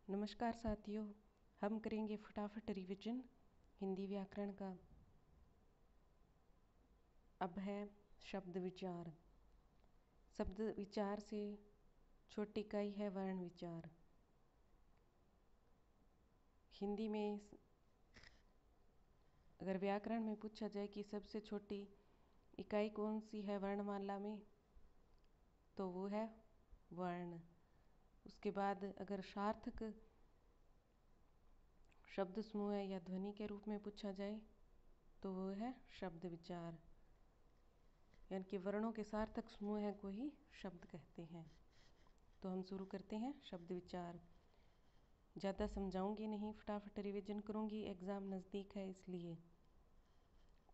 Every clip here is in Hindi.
नमस्कार साथियों, हम करेंगे फटाफट रिवीजन हिंदी व्याकरण का। अब है शब्द विचार। शब्द विचार से छोटी इकाई है वर्ण विचार। हिंदी में अगर व्याकरण में पूछा जाए कि सबसे छोटी इकाई कौन सी है वर्णमाला में, तो वो है वर्ण। उसके बाद अगर सार्थक शब्द समूह है या ध्वनि के रूप में पूछा जाए तो वो है शब्द विचार, यानी कि वर्णों के सार्थक समूह है को ही शब्द कहते हैं। तो हम शुरू करते हैं शब्द विचार। ज़्यादा समझाऊंगी नहीं, फटाफट रिवीजन करूंगी, एग्ज़ाम नज़दीक है इसलिए।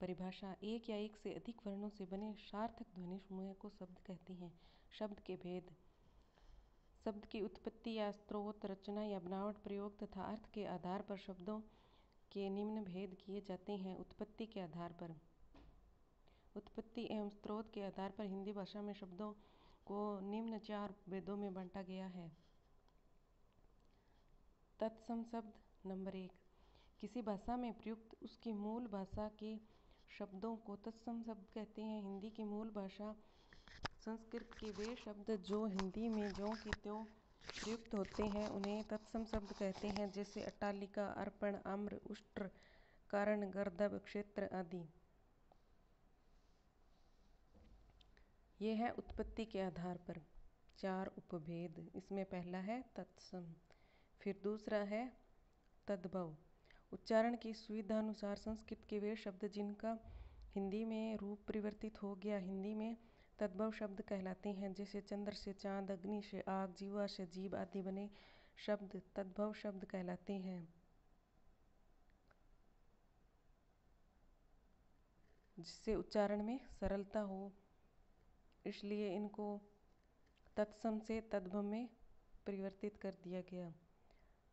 परिभाषा: एक या एक से अधिक वर्णों से बने सार्थक ध्वनि समूह को शब्द कहते हैं। शब्द के भेद: शब्द की उत्पत्ति या स्रोत, रचना या बनावट, प्रयोग तथा अर्थ के आधार पर शब्दों के निम्न भेद किए जाते हैं। उत्पत्ति के आधार पर: उत्पत्ति एवं स्रोत के आधार पर हिंदी भाषा में शब्दों को निम्न 4 भेदों में बांटा गया है। तत्सम शब्द: नंबर 1, किसी भाषा में प्रयुक्त उसकी मूल भाषा के शब्दों को तत्सम शब्द कहते हैं। हिंदी की मूल भाषा संस्कृत के वे शब्द जो हिंदी में ज्यों की त्यों प्रयुक्त होते हैं उन्हें तत्सम शब्द कहते हैं, जैसे अट्टालिका, अर्पण, आम्र, उष्ट्र, कारण, गर्दभ, क्षेत्र आदि। ये है उत्पत्ति के आधार पर 4 उपभेद। इसमें पहला है तत्सम, फिर दूसरा है तद्भव। उच्चारण की सुविधानुसार संस्कृत के वे शब्द जिनका हिंदी में रूप परिवर्तित हो गया हिंदी में तद्भव शब्द कहलाते हैं, जैसे चंद्र से चांद, अग्नि से आग, जीवा से जीव आदि बने शब्द तद्भव शब्द कहलाते हैं। जिससे उच्चारण में सरलता हो, इसलिए इनको तत्सम से तद्भव में परिवर्तित कर दिया गया।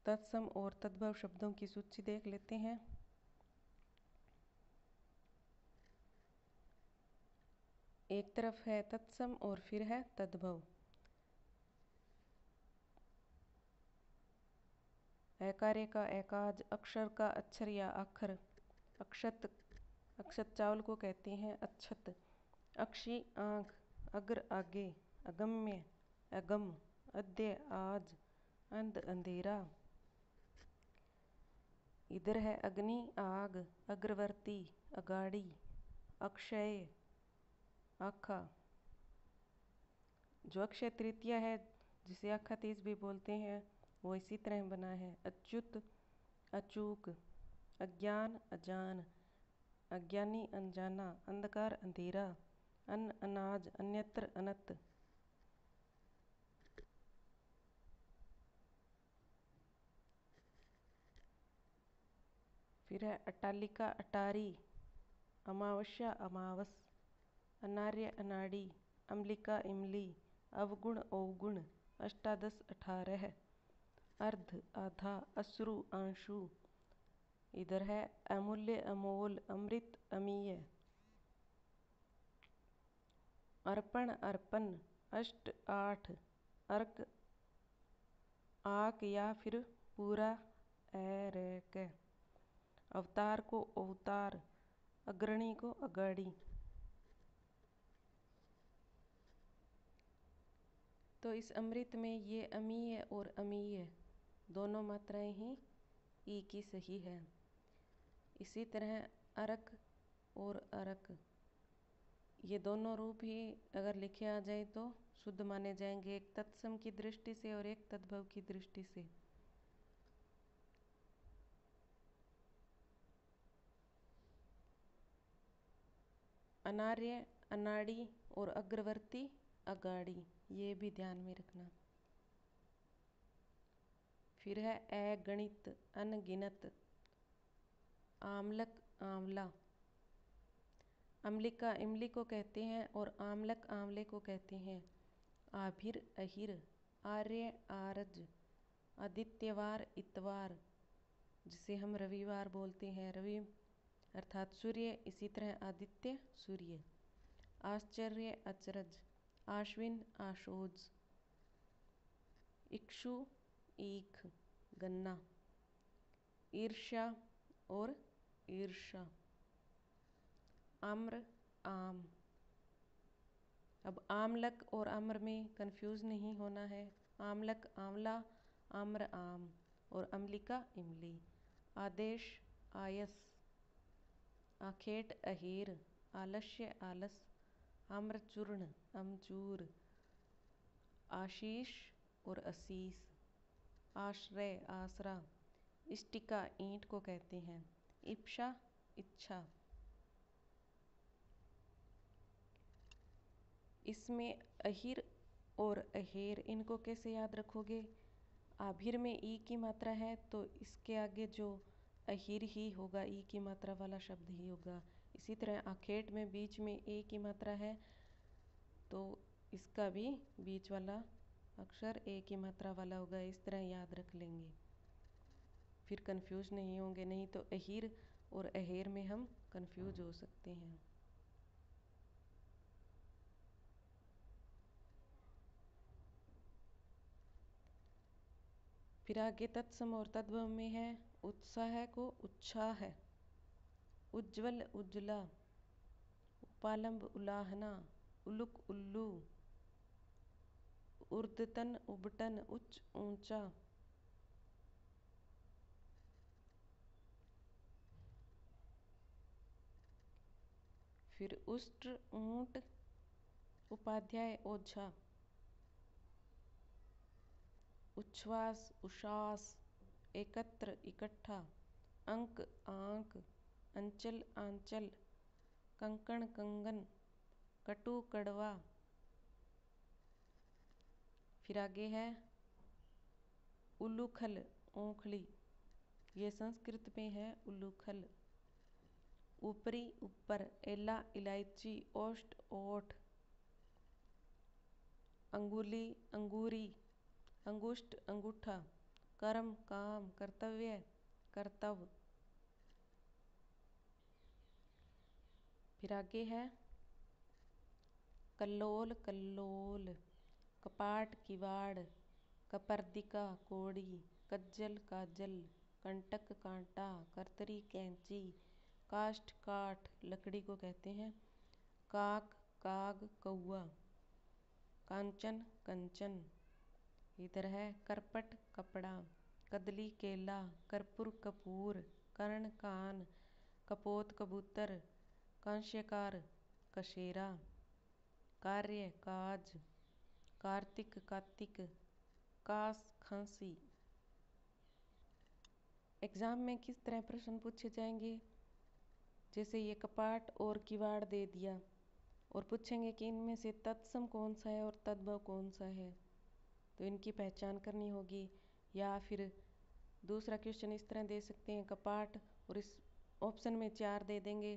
तत्सम और तद्भव शब्दों की सूची देख लेते हैं। एक तरफ है तत्सम और फिर है तद्भव। एकार्य का एकाज, अक्षर का अक्षर या अक्षर, अक्षत, अक्षत चावल को कहते हैं अक्षत, अक्षी आँख, अग्र आगे, अगम्य अगम, अद्य आज, अंध अंधेरा। इधर है अग्नि आग, अग्रवर्ती अगाड़ी, अक्षय आखा। जो अक्षय तृतीया है जिसे आखा तीज भी बोलते हैं वो इसी तरह बना है। अच्युत अचूक, अज्ञान अजान, अज्ञानी अनजाना, अंधकार अंधेरा, अन्न अनाज, अन्यत्र अनत। फिर है अट्टालिका अटारी, अमावस्या अमावस, अनार्य अनाड़ी, अम्लिका इमली, अवगुण अवगुण, अष्टादश 18, अर्ध आधा, अश्रु आंशु। इधर है अमूल्य अमोल, अमृत अमीय, अर्पण अर्पण, अष्ट 8, अर्क आक या फिर पूरा एरक, अवतार को अवतार, अग्रणी को अगाड़ी। तो इस अमृत में ये अमीय और अमीय दोनों मात्राएं ही ई की सही है। इसी तरह अरक और अरक ये दोनों रूप ही अगर लिखे आ जाए तो शुद्ध माने जाएंगे, एक तत्सम की दृष्टि से और एक तद्भव की दृष्टि से। अनार्य अनाड़ी और अग्रवर्ती अगाड़ी, ये भी ध्यान में रखना। फिर है अगणित अनगिनत, आमलक आंवला, अम्लिका इमली को कहते हैं और आमलक आंवले को कहते हैं। आभिर अहिर, आर्य आरज, आदित्यवार इतवार, जिसे हम रविवार बोलते हैं, रवि अर्थात सूर्य, इसी तरह आदित्य सूर्य। आश्चर्य अचरज, आश्विन आशोज, इक्षु ईख, गन्ना। ईर्ष्या और ईर्षा। आम्र आम। अब आमलक और आम्र में कंफ्यूज नहीं होना है। आमलक आंवला, आम्र आम और अम्लिका इमली। आदेश आयस। आखेट अहेर। आलस्य आलस। आम्रचूर्ण अमचूर। आशीष और असीस। आश्रय आसरा। इष्टिका ईंट को कहते हैं। इप्सा इच्छा। इसमें अहिर और अहेर इनको कैसे याद रखोगे? आभिर में ई की मात्रा है तो इसके आगे जो अहिर ही होगा, ई की मात्रा वाला शब्द ही होगा। इसी तरह आखेट में बीच में ए की मात्रा है तो इसका भी बीच वाला अक्षर ए की मात्रा वाला होगा। इस तरह याद रख लेंगे, फिर कंफ्यूज नहीं होंगे। नहीं तो अहिर और अहेर में हम कंफ्यूज हो सकते हैं। फिर आगे तत्सम और तद्भव में है। उत्साह को उत्साह है। उज्ज्वल उज्ज्वला। उपालंब उलाहना। उलुक उल्लू। उर्धतन उबटन उच्च ऊंचा। फिर उष्ट्र ऊंट। उपाध्याय ओझा। उच्छ्वास उश्वास। एकत्र इकट्ठा। अंक आंक। अंचल आंचल। कंकण कंगन। कटु कड़वा। फिर आगे है उल्लूखल ओंखली। ये संस्कृत में है उल्लूखल। ऊपरी ऊपर। एला इलायची। ओष्ठ ओठ। अंगुली अंगूरी। अंगुष्ठ अंगूठा। कर्म काम। कर्तव्य कर्तव्य। फिर आगे है कल्लोल कल्लोल। कपाट किवाड़। कपर्दिका कोड़ी। कज्जल काजल। कंटक कांटा। कर्तरी कैंची। काष्ठ काठ लकड़ी को कहते हैं। काक काग कौआ। कांचन कंचन। इधर है करपट कपड़ा। कदली केला। कर्पूर कपूर। कर्ण कान। कपोत कबूतर। कांस्यकार कशेरा। कार्य काज। कार्तिक कातिक। कास खांसी। एग्जाम में किस तरह प्रश्न पूछे जाएंगे? जैसे ये कपाट और किवाड़ दे दिया और पूछेंगे कि इनमें से तत्सम कौन सा है और तद्भव कौन सा है, तो इनकी पहचान करनी होगी। या फिर दूसरा क्वेश्चन इस तरह दे सकते हैं, कपाट और इस ऑप्शन में 4 दे देंगे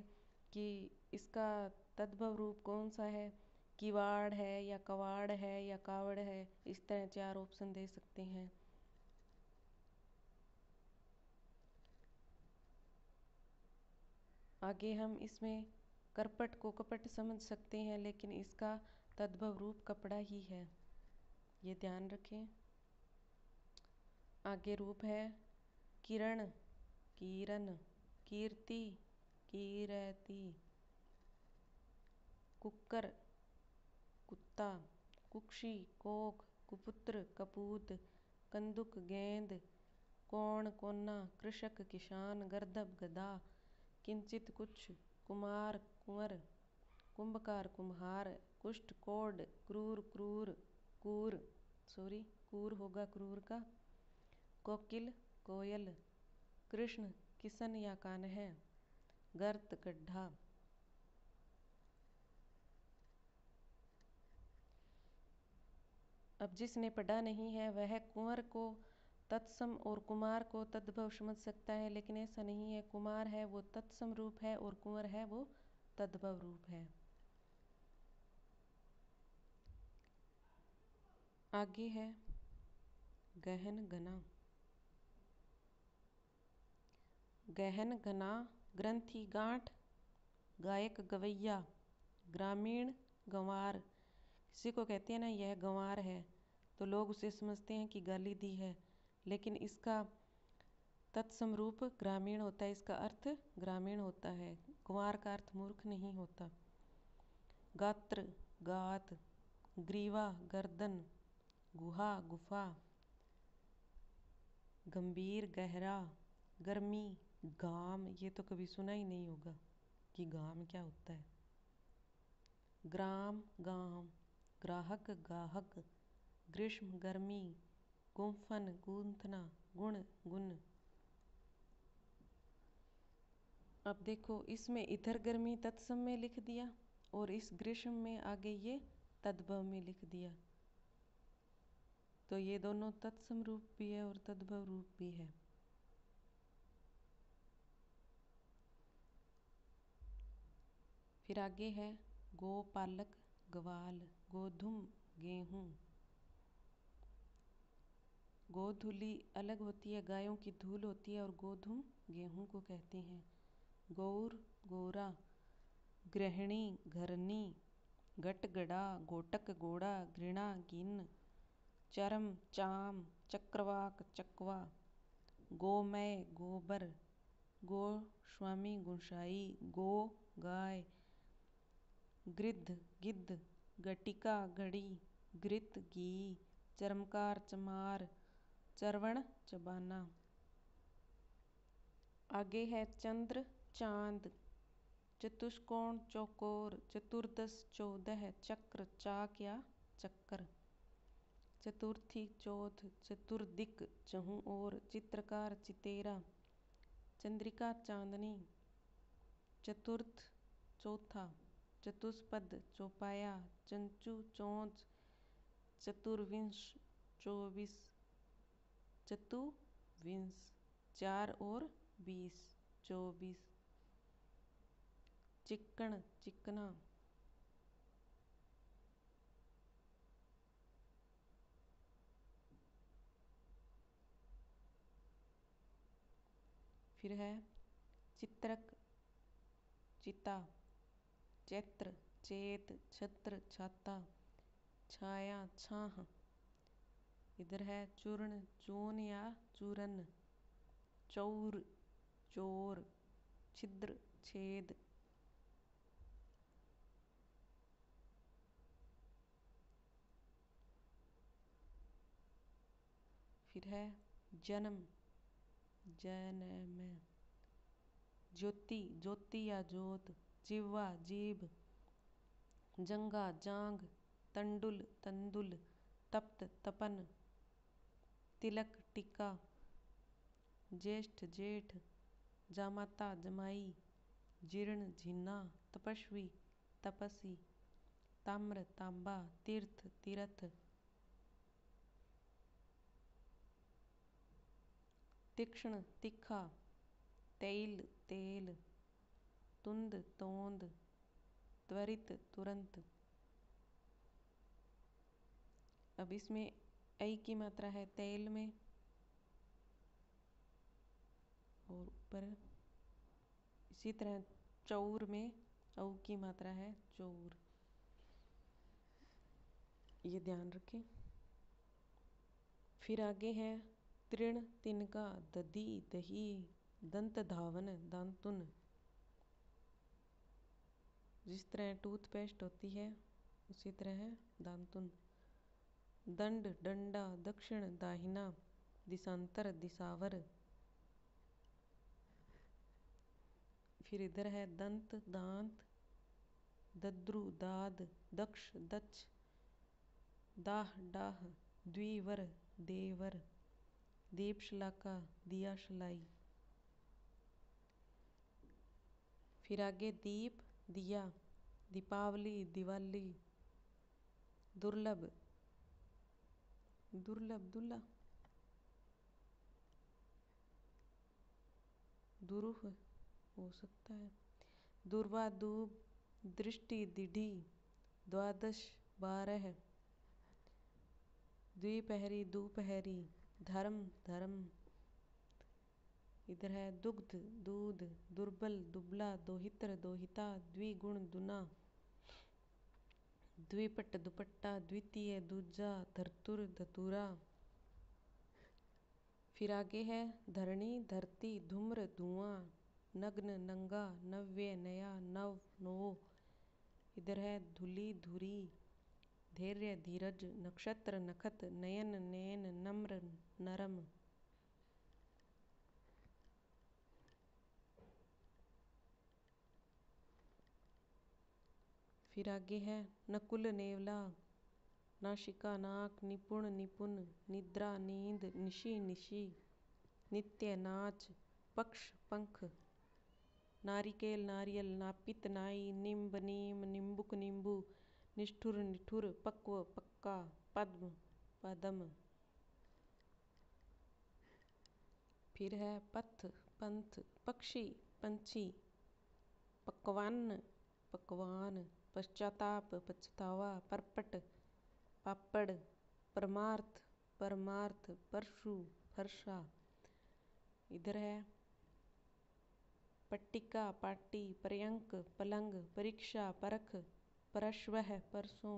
कि इसका तद्भव रूप कौन सा है, किवाड़ है या कवाड़ है या कावड़ है। इस तरह 4 ऑप्शन दे सकते हैं। आगे हम इसमें करपट को कपट समझ सकते हैं, लेकिन इसका तद्भव रूप कपड़ा ही है, ये ध्यान रखें। आगे रूप है किरण किरण। कीर्ति कीरति। कुक्कर कुत्ता। कुक्षी कोक। कुपुत्र कपूत। कंदुक गेंद। कोण कोना। कृषक किसान। गर्दभ गधा। किंचित कुछ। कुमार कुंवर। कुंभकार कुम्हार। कुष्ठ कोढ़। क्रूर क्रूर कूर कूर होगा क्रूर का। कोकिल कोयल। कृष्ण किसन या कान्ह। गर्त गड्ढा। अब जिसने पढ़ा नहीं है वह कुंवर को तत्सम और कुमार को तद्भव समझ सकता है, लेकिन ऐसा नहीं है। कुमार है वो तत्सम रूप है और कुंवर है वो तद्भव रूप है। आगे है गहन घना। गहन घना। ग्रंथी गांठ। गायक गवैया। ग्रामीण गंवार। किसी को कहते हैं ना यह गंवार है, तो लोग उसे समझते हैं कि गाली दी है, लेकिन इसका तत्समरूप ग्रामीण होता है, इसका अर्थ ग्रामीण होता है। कुंवार का अर्थ मूर्ख नहीं होता। गात्र गात, ग्रीवा गर्दन, गुहा गुफा, गंभीर गहरा, गर्मी घाम, ये तो कभी सुना ही नहीं होगा कि घाम क्या होता है। ग्राम गांव, ग्राहक गाहक, ग्रीष्म गर्मी, गुम्फन गूंथना, गुण गुण। अब देखो इसमें इधर गर्मी तत्सम में लिख दिया और इस ग्रीष्म में आगे ये तद्भव में लिख दिया, तो ये दोनों तत्सम रूप भी है और तद्भव रूप भी है। फिर आगे है गोपालक ग्वाल, गोधुम गेहूं। गोधुली अलग होती है, गायों की धूल होती है, और गोधुम गेहूं को कहते हैं। गौर गोरा, गृहिणी घरनी, गटगड़ा गोटक गोड़ा, घृणा गिन, चरम चाम, चक्रवाक चकवा, गोमय गोबर, गोस्वामी गुंशाई, गो गाय, गृद्ध गिद्ध, गटिका घड़ी, घृत घी, चरमकार चमार, चरवण चबाना। आगे है चंद्र चांद, चतुष्कोण चौकोर, चतुर्दश 14, चक्र चाक या चक्कर, चतुर्थी चौथ, चतुर्दिक चहु और, चित्रकार चितेरा, चंद्रिका चांदनी, चतुर्थ चौथा, चतुष्पद चौपाया, चंचू चौंच, चतुर्विंश 24, चतुर्विंश 4 और 20 24, चिक्कण चिकना। फिर है चित्रक चिता, चैत्र चेत, छत्र छाता, छाया छाह। इधर है चूर्ण चून या चूरन, चौर चोर, छिद्र छेद। फिर है जन्म जन्म, ज्योति ज्योति या ज्योत, जिह्वा जीभ, जंगा जांग, तंडुल तंदुल, तप्त तपन, तिलक टिक्का, ज्येष्ठ जेठ, जामाता जमाई, जीर्ण झीना, तपस्वी तपसी, ताम्र तांबा, तीर्थ तीर्थ। तीक्ष्ण तीखा, तैल तेल, तुंद तोंद, त्वरित तुरंत। अब इसमें ऐ की मात्रा है तैल में, और ऊपर इसी तरह चौर में औ की मात्रा है चौर, ये ध्यान रखें। फिर आगे है तृण तिनका, दधी दही, दंत धावन दांतुन। जिस तरह टूथपेस्ट होती है उसी तरह है दांतुन। दंड डंडा, दक्षिण दाहिना, दिशांतर दिशावर। फिर इधर है दंत दांत, दद्रु दाद, दक्ष दक्ष, दाह डाह, द्विवर देवर, दीपशलाका दिया शलाई। फिर आगे दीप दिया, दीपावली दिवाली, दुर्लभ दुर्लभ दुल्ला, दुरूह हो सकता है, दुर्वा दूब, दृष्टि दिढ़ी, द्वादश 12, द्विपहरी दोपहरी, धर्म धर्म। इधर है दुग्ध दूध, दुर्बल दुबला, दोहित्र दोहिता, द्विगुण दुना, द्विपट दुपट्टा, द्वितीय दूजा, धरतुर धतूरा। फिर आगे है धरणी धरती धूम्र धुआं नग्न नंगा नव्य नया नव नो। इधर है धूली धुरी धैर्य धीरज नक्षत्र नखत नयन नयन नम्र नरम। फिर आगे है नकुल नेवला नाशिका नाक निपुण निपुण निद्रा नींद निशी निशी नित्य नाच पक्ष पंख नारिकेल नारियल नापित नाई निम्ब नीम निम्बुक नींबू निष्ठुर निठुर पक्व पक्का पद्म पदम। फिर है पथ पंथ पक्षी पंछी पकवान पकवान पश्चाताप पछतावा परपट पापड़ परमार्थ परमार्थ परशु फरसा। इधर है पट्टिका पाटी पर्यंक पलंग परीक्षा परख परश्वह परसों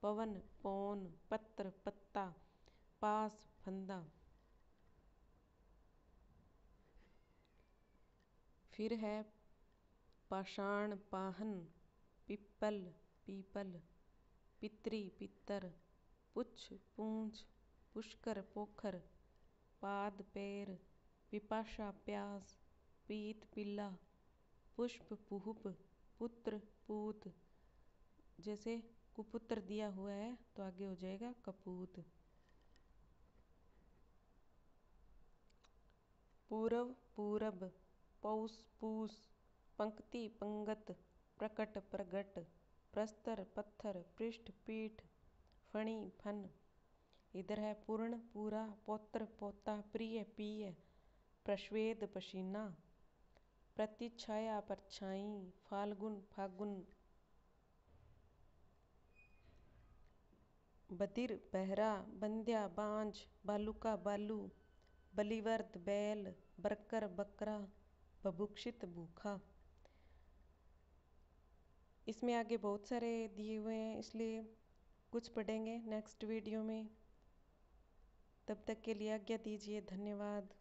पवन पौन पत्र पत्ता पास फंदा। फिर है पाषाण पाहन पिप्पल पीपल पितरी पितर पुच्छ पूंछ पुष्कर पोखर पाद पैर पिपाशा प्यास पीत पिल्ला पुष्प पुहुप पुत्र पूत। जैसे कुपुत्र दिया हुआ है तो आगे हो जाएगा कपूत। पूरव पूरब पौष पूस पंक्ति पंगत प्रकट प्रगट प्रस्तर पत्थर पृष्ठ पीठ फणी फन। इधर है पूर्ण पूरा पौत्र पोता प्रिय पिय प्रश्वेद पसीना प्रतिछाया परछाई फाल्गुन फागुन बधिर बहरा बंध्या बांझ बालुका बालू बलिवर्द बैल बरकर बकरा बभुक्षित भूखा। इसमें आगे बहुत सारे दिए हुए हैं इसलिए कुछ पढ़ेंगे नेक्स्ट वीडियो में। तब तक के लिए आज्ञा दीजिए। धन्यवाद।